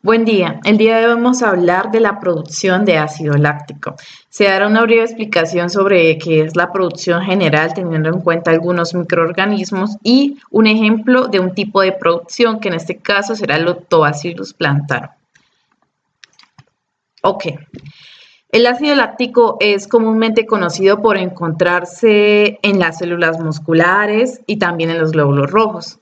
Buen día. El día de hoy vamos a hablar de la producción de ácido láctico. Se dará una breve explicación sobre qué es la producción general, teniendo en cuenta algunos microorganismos y un ejemplo de un tipo de producción, que en este caso será el Lactobacillus plantarum. Ok. El ácido láctico es comúnmente conocido por encontrarse en las células musculares y también en los glóbulos rojos.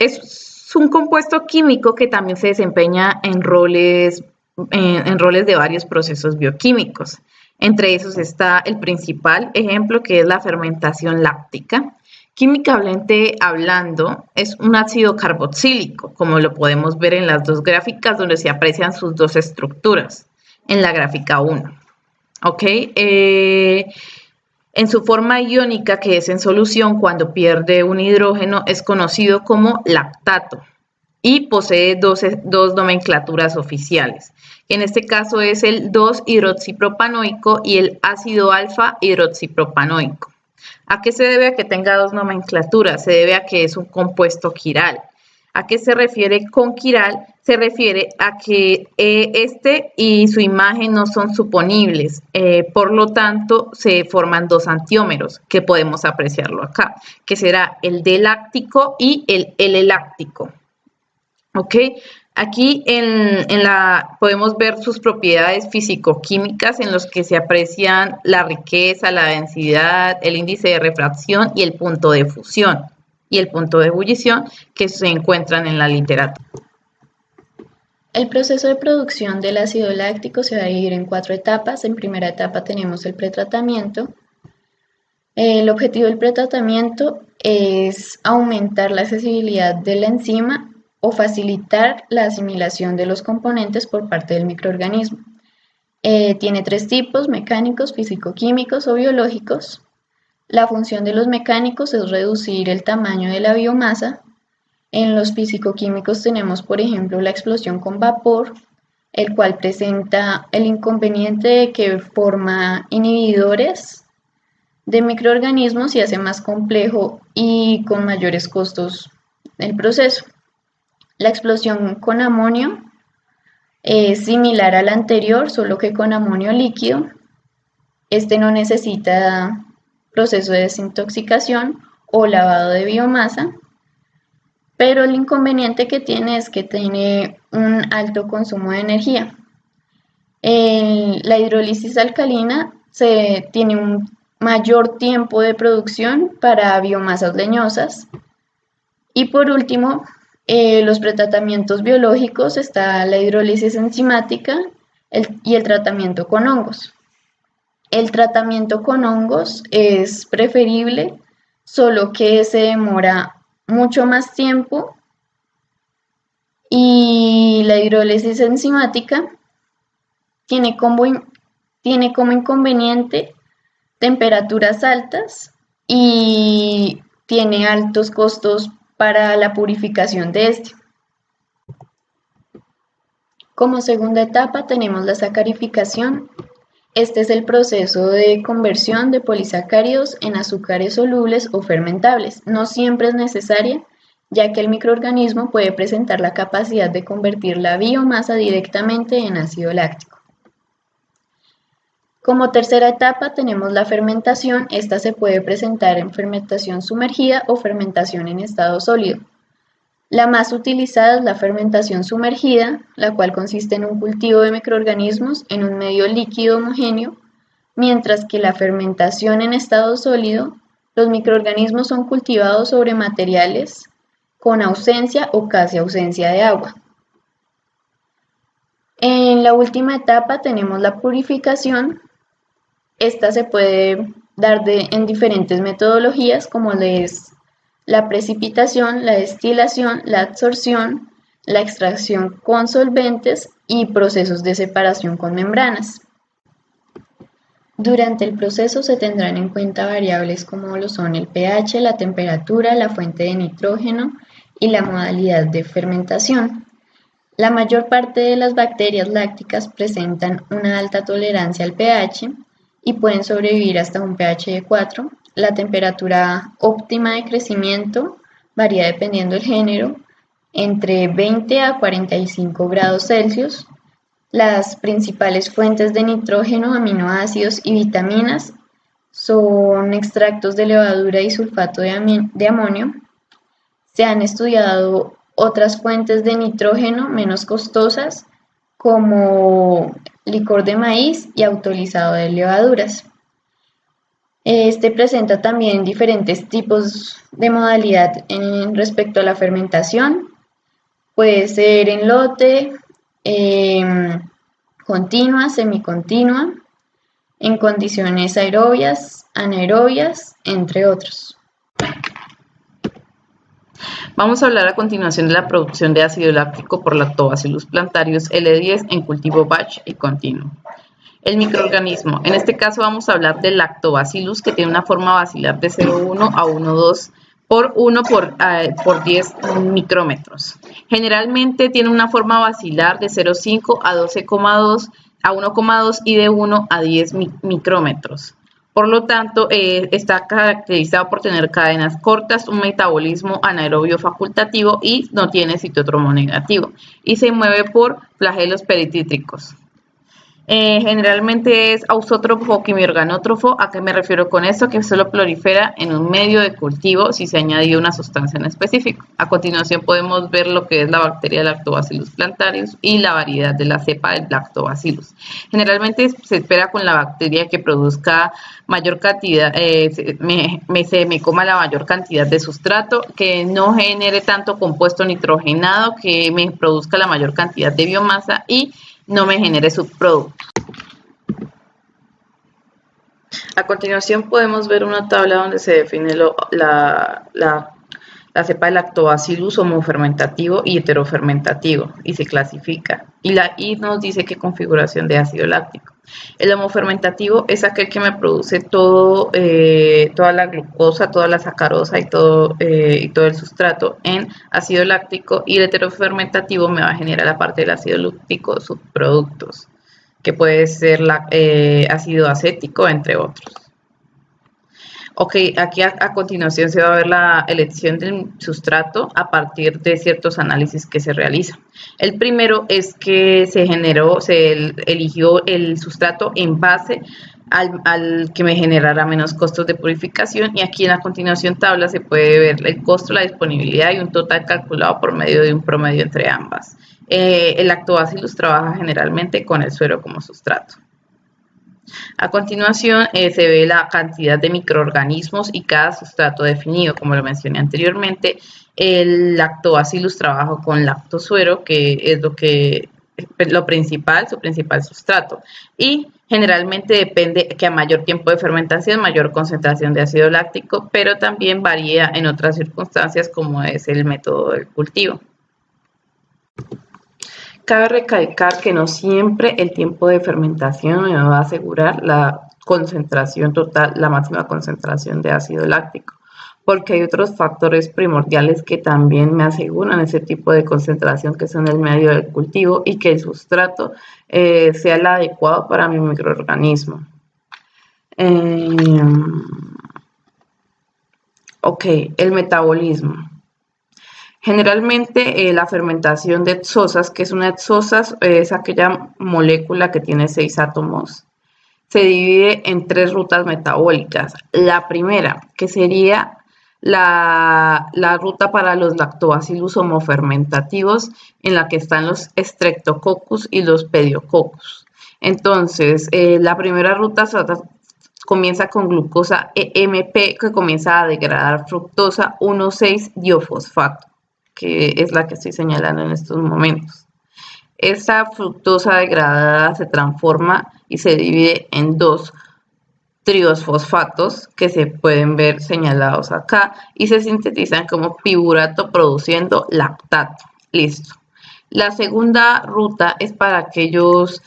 Es un compuesto químico que también se desempeña en roles de varios procesos bioquímicos. Entre esos está el principal ejemplo, que es la fermentación láctica. Químicamente hablando, es un ácido carboxílico, como lo podemos ver en las dos gráficas donde se aprecian sus dos estructuras. En la gráfica 1. ¿Ok? En su forma iónica, que es en solución cuando pierde un hidrógeno, es conocido como lactato y posee dos nomenclaturas oficiales. En este caso es el 2-hidroxipropanoico y el ácido alfa-hidroxipropanoico. ¿A qué se debe a que tenga dos nomenclaturas? Se debe a que es un compuesto quiral. ¿A qué se refiere con quiral? Se refiere a que este y su imagen no son suponibles, por lo tanto se forman dos antiómeros, que podemos apreciarlo acá, que será el D-láctico y el L-láctico. ¿Ok? Aquí podemos ver sus propiedades físico-químicas en los que se aprecian la riqueza, la densidad, el índice de refracción y el punto de fusión y el punto de ebullición que se encuentran en la literatura. El proceso de producción del ácido láctico se va a dividir en 4 etapas. En primera etapa tenemos el pretratamiento. El objetivo del pretratamiento es aumentar la accesibilidad de la enzima o facilitar la asimilación de los componentes por parte del microorganismo. Tiene 3 tipos: mecánicos, físico-químicos o biológicos. La función de los mecánicos es reducir el tamaño de la biomasa. En los físico-químicos tenemos, por ejemplo, la explosión con vapor, el cual presenta el inconveniente de que forma inhibidores de microorganismos y hace más complejo y con mayores costos el proceso. La explosión con amonio es similar a la anterior, solo que con amonio líquido. Este no necesita proceso de desintoxicación o lavado de biomasa, pero el inconveniente que tiene es que tiene un alto consumo de energía. La hidrólisis alcalina tiene un mayor tiempo de producción para biomasas leñosas. Y por último, los pretratamientos biológicos: está la hidrólisis enzimática y el tratamiento con hongos. El tratamiento con hongos es preferible, solo que se demora mucho más tiempo, y la hidrólisis enzimática tiene como inconveniente temperaturas altas y tiene altos costos para la purificación de este. Como segunda etapa tenemos la sacarificación. Este es el proceso de conversión de polisacáridos en azúcares solubles o fermentables. No siempre es necesaria, ya que el microorganismo puede presentar la capacidad de convertir la biomasa directamente en ácido láctico. Como tercera etapa tenemos la fermentación. Esta se puede presentar en fermentación sumergida o fermentación en estado sólido. La más utilizada es la fermentación sumergida, la cual consiste en un cultivo de microorganismos en un medio líquido homogéneo, mientras que la fermentación en estado sólido, los microorganismos son cultivados sobre materiales con ausencia o casi ausencia de agua. En la última etapa tenemos la purificación. Esta se puede dar en diferentes metodologías, como es la precipitación, la destilación, la adsorción, la extracción con solventes y procesos de separación con membranas. Durante el proceso se tendrán en cuenta variables como lo son el pH, la temperatura, la fuente de nitrógeno y la modalidad de fermentación. La mayor parte de las bacterias lácticas presentan una alta tolerancia al pH y pueden sobrevivir hasta un pH de 4. La temperatura óptima de crecimiento varía dependiendo del género, entre 20 a 45 grados Celsius. Las principales fuentes de nitrógeno, aminoácidos y vitaminas son extractos de levadura y sulfato de amonio. Se han estudiado otras fuentes de nitrógeno menos costosas como licor de maíz y autolizado de levaduras. Este presenta también diferentes tipos de modalidad respecto a la fermentación. Puede ser en lote, continua, semicontinua, en condiciones aerobias, anaerobias, entre otros. Vamos a hablar a continuación de la producción de ácido láctico por Lactobacillus plantarius L10 en cultivo batch y continuo. El microorganismo. En este caso vamos a hablar del Lactobacillus, que tiene una forma basilar de 0,1 a 1,2 por 1 por 10 micrómetros. Generalmente tiene una forma basilar de 0,5 a 12,2 a 1,2 y de 1 a 10 micrómetros. Por lo tanto, está caracterizado por tener cadenas cortas, un metabolismo anaerobio facultativo y no tiene citocromo negativo. Y se mueve por flagelos peritítricos. Generalmente es ausótrofo o quimiorganótrofo. ¿A qué me refiero con esto? Que solo prolifera en un medio de cultivo si se añadió una sustancia en específico. A continuación podemos ver lo que es la bacteria Lactobacillus plantarius y la variedad de la cepa del Lactobacillus. Generalmente se espera con la bacteria que produzca mayor cantidad, se me coma la mayor cantidad de sustrato, que no genere tanto compuesto nitrogenado, que me produzca la mayor cantidad de biomasa y no me genere subproductos. A continuación podemos ver una tabla donde se define la cepa de Lactobacillus homofermentativo y heterofermentativo y se clasifica. Y nos dice qué configuración de ácido láctico. El homofermentativo es aquel que me produce toda la glucosa, toda la sacarosa y todo el sustrato en ácido láctico, y el heterofermentativo me va a generar, aparte del ácido láctico, subproductos, que puede ser ácido acético, entre otros. Ok, aquí a continuación se va a ver la elección del sustrato a partir de ciertos análisis que se realizan. El primero es que se eligió el sustrato en base al que me generara menos costos de purificación, y aquí en la continuación tabla se puede ver el costo, la disponibilidad y un total calculado por medio de un promedio entre ambas. El Lactobacillus trabaja generalmente con el suero como sustrato. A continuación se ve la cantidad de microorganismos y cada sustrato definido. Como lo mencioné anteriormente, el Lactobacillus trabaja con lactosuero, que es su principal sustrato, y generalmente depende que a mayor tiempo de fermentación, mayor concentración de ácido láctico, pero también varía en otras circunstancias como es el método del cultivo. Cabe recalcar que no siempre el tiempo de fermentación me va a asegurar la concentración total, la máxima concentración de ácido láctico, porque hay otros factores primordiales que también me aseguran ese tipo de concentración, que son el medio del cultivo y que el sustrato sea el adecuado para mi microorganismo. El metabolismo. Generalmente la fermentación de hexosas, que es una hexosas, es aquella molécula que tiene 6 átomos, se divide en 3 rutas metabólicas. La primera, que sería la ruta para los lactobacillus homofermentativos, en la que están los streptococcus y los pediococcus. Entonces, la primera ruta comienza con glucosa EMP, que comienza a degradar fructosa 1,6-diofosfato, que es la que estoy señalando en estos momentos. Esta fructosa degradada se transforma y se divide en 2 triosfosfatos, que se pueden ver señalados acá, y se sintetizan como piburato produciendo lactato. Listo. La segunda ruta es para aquellos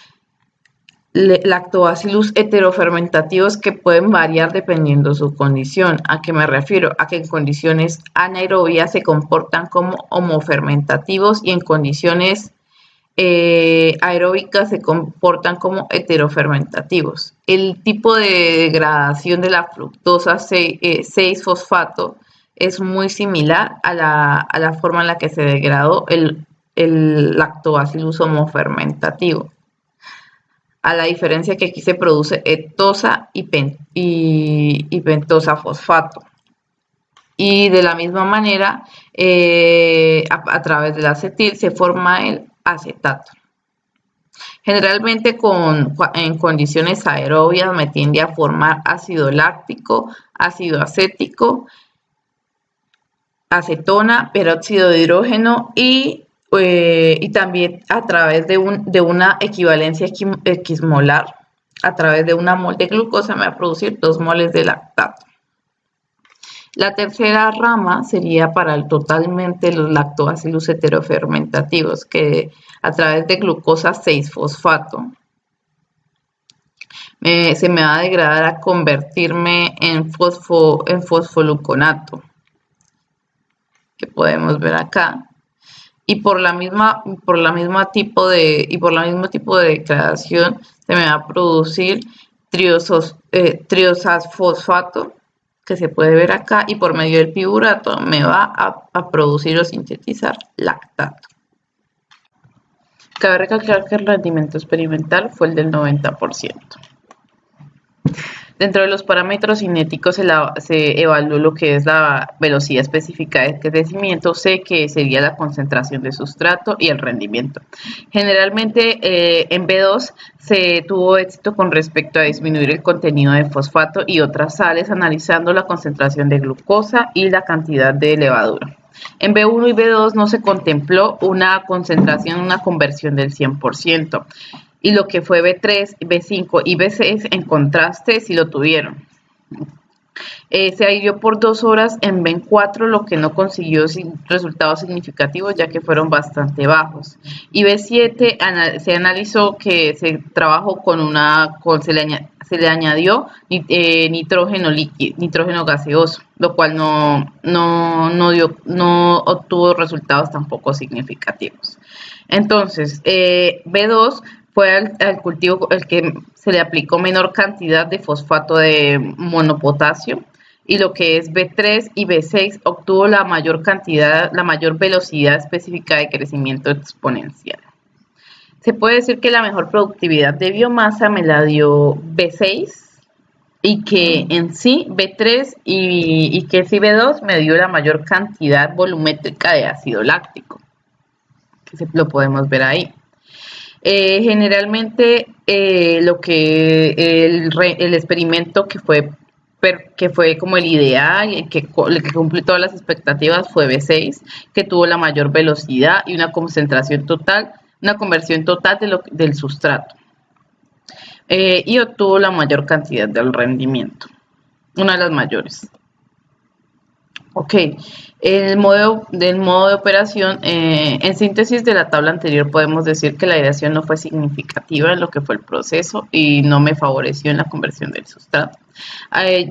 lactobacillus heterofermentativos que pueden variar dependiendo su condición. ¿A qué me refiero? A que en condiciones anaerobias se comportan como homofermentativos y en condiciones aeróbicas se comportan como heterofermentativos. El tipo de degradación de la fructosa 6-fosfato es muy similar a la forma en la que se degradó el lactobacillus homofermentativo. A la diferencia que aquí se produce etosa y pentosa fosfato. Y de la misma manera, a través del acetil se forma el acetato. Generalmente en condiciones aerobias me tiende a formar ácido láctico, ácido acético, acetona, peróxido de hidrógeno y también a través de una equivalencia equimolar, a través de una mol de glucosa me va a producir 2 moles de lactato. La tercera rama sería para totalmente los lactobacillus heterofermentativos, que a través de glucosa 6-fosfato se me va a degradar a convertirme en fosfoluconato, que podemos ver acá. Y por la misma tipo de degradación se me va a producir triosasfosfato, que se puede ver acá, y por medio del piruvato me va a producir o sintetizar lactato. Cabe recalcar que el rendimiento experimental fue el del 90%. Dentro de los parámetros cinéticos se evaluó lo que es la velocidad específica de crecimiento, C, que sería la concentración de sustrato, y el rendimiento. Generalmente en B2 se tuvo éxito con respecto a disminuir el contenido de fosfato y otras sales, analizando la concentración de glucosa y la cantidad de levadura. En B1 y B2 no se contempló una conversión del 100%. Y lo que fue B3, B5 y B6 en contraste sí lo tuvieron. Se aireó por 2 horas en B4, lo que no consiguió resultados significativos ya que fueron bastante bajos. Y B7 se analizó que se trabajó se le añadió nitrógeno líquido, nitrógeno gaseoso, lo cual no obtuvo resultados tampoco significativos. Entonces, B2 fue al cultivo el que se le aplicó menor cantidad de fosfato de monopotasio, y lo que es B3 y B6 obtuvo la mayor velocidad específica de crecimiento exponencial. Se puede decir que la mejor productividad de biomasa me la dio B6, y que en sí B3 y que sí B2 me dio la mayor cantidad volumétrica de ácido láctico, que lo podemos ver ahí. Generalmente lo que el experimento que fue como el ideal y que cumplió todas las expectativas fue B6, que tuvo la mayor velocidad y una conversión total del sustrato, y obtuvo la mayor cantidad del rendimiento, una de las mayores. Ok, el modo de operación, en síntesis de la tabla anterior podemos decir que la aireación no fue significativa en lo que fue el proceso y no me favoreció en la conversión del sustrato.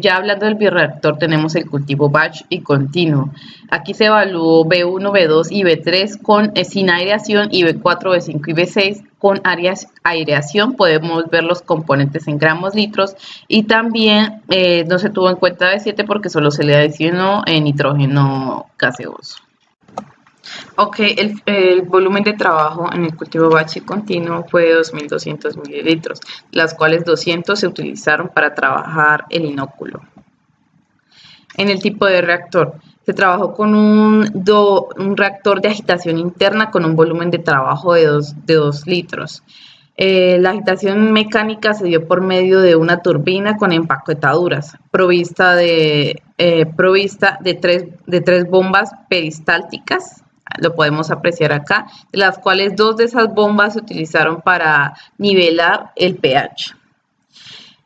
Ya hablando del bioreactor, tenemos el cultivo batch y continuo. Aquí se evaluó B1, B2 y B3 sin aireación, y B4, B5 y B6 con aireación. Podemos ver los componentes en gramos litros, y también no se tuvo en cuenta B7 porque solo se le adicionó nitrógeno gaseoso. Ok, el volumen de trabajo en el cultivo batch y continuo fue de 2.200 mililitros, las cuales 200 se utilizaron para trabajar el inóculo. En el tipo de reactor, se trabajó con un reactor de agitación interna con un volumen de trabajo de 2 litros. La agitación mecánica se dio por medio de una turbina con empaquetaduras, provista de 3 bombas peristálticas. Lo podemos apreciar acá, de las cuales 2 de esas bombas se utilizaron para nivelar el pH.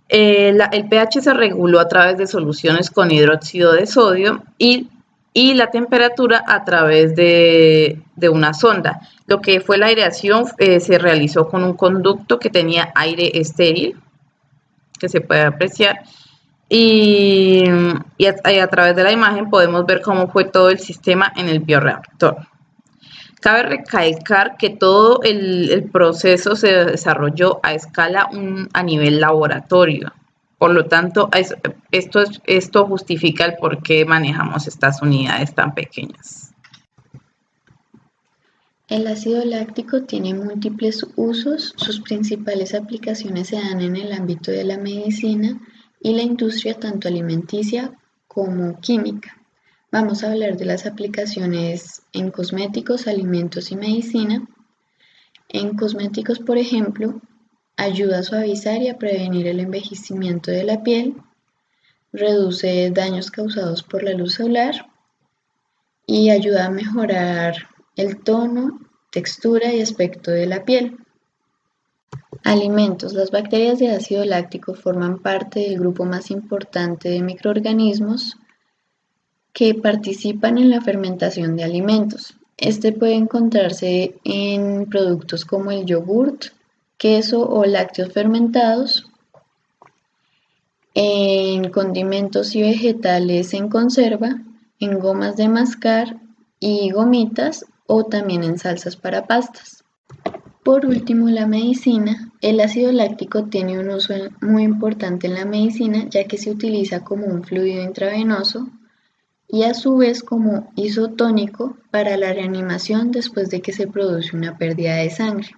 El pH se reguló a través de soluciones con hidróxido de sodio y la temperatura a través de una sonda. Lo que fue la aireación se realizó con un conducto que tenía aire estéril, que se puede apreciar, y a través de la imagen podemos ver cómo fue todo el sistema en el bioreactor. Cabe recalcar que todo el proceso se desarrolló a escala a nivel laboratorio, Por lo tanto, esto justifica el por qué manejamos estas unidades tan pequeñas. El ácido láctico tiene múltiples usos, sus principales aplicaciones se dan en el ámbito de la medicina y la industria tanto alimenticia como química. Vamos a hablar de las aplicaciones en cosméticos, alimentos y medicina. En cosméticos, por ejemplo, ayuda a suavizar y a prevenir el envejecimiento de la piel, reduce daños causados por la luz solar y ayuda a mejorar el tono, textura y aspecto de la piel. Alimentos. Las bacterias de ácido láctico forman parte del grupo más importante de microorganismos que participan en la fermentación de alimentos. Este puede encontrarse en productos como el yogurt, queso o lácteos fermentados, en condimentos y vegetales en conserva, en gomas de mascar y gomitas o también en salsas para pastas. Por último, la medicina. El ácido láctico tiene un uso muy importante en la medicina ya que se utiliza como un fluido intravenoso y a su vez como isotónico para la reanimación después de que se produce una pérdida de sangre.